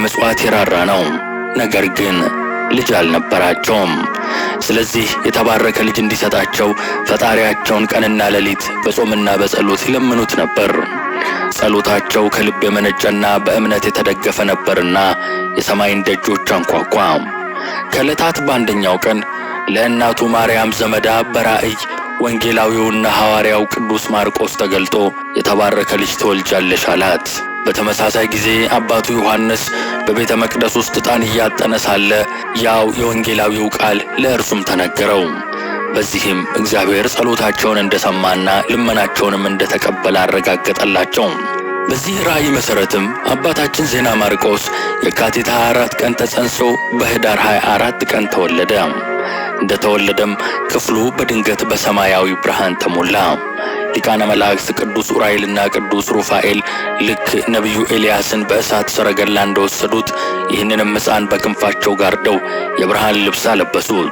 ለመጽዋት የራራ ነው። ነገር ግን ልጅ አልነበራቸውም። ስለዚህ የተባረከ ልጅ እንዲሰጣቸው ፈጣሪያቸውን ቀንና ሌሊት በጾምና በጸሎት ይለምኑት ነበር። ጸሎታቸው ከልብ የመነጨና በእምነት የተደገፈ ነበርና የሰማይን ደጆች አንኳኳ። ከዕለታት በአንደኛው ቀን ለእናቱ ማርያም ዘመዳ በራእይ ወንጌላዊውና ሐዋርያው ቅዱስ ማርቆስ ተገልጦ የተባረከ ልጅ ትወልጃለሽ አላት። በተመሳሳይ ጊዜ አባቱ ዮሐንስ በቤተ መቅደስ ውስጥ ዕጣን እያጠነ ሳለ ያው የወንጌላዊው ቃል ለእርሱም ተነገረው። በዚህም እግዚአብሔር ጸሎታቸውን እንደሰማና ልመናቸውንም እንደተቀበለ አረጋገጠላቸው። በዚህ ራእይ መሰረትም አባታችን ዜና ማርቆስ የካቲት 24 ቀን ተጸንሶ በህዳር 24 ቀን ተወለደ። እንደተወለደም ክፍሉ በድንገት በሰማያዊ ብርሃን ተሞላ። ሊቃነ መላእክት ቅዱስ ኡራኤልና ቅዱስ ሩፋኤል ልክ ነቢዩ ኤልያስን በእሳት ሰረገላ እንደወሰዱት ይህንንም ሕፃን በክንፋቸው ጋርደው የብርሃን ልብስ አለበሱት።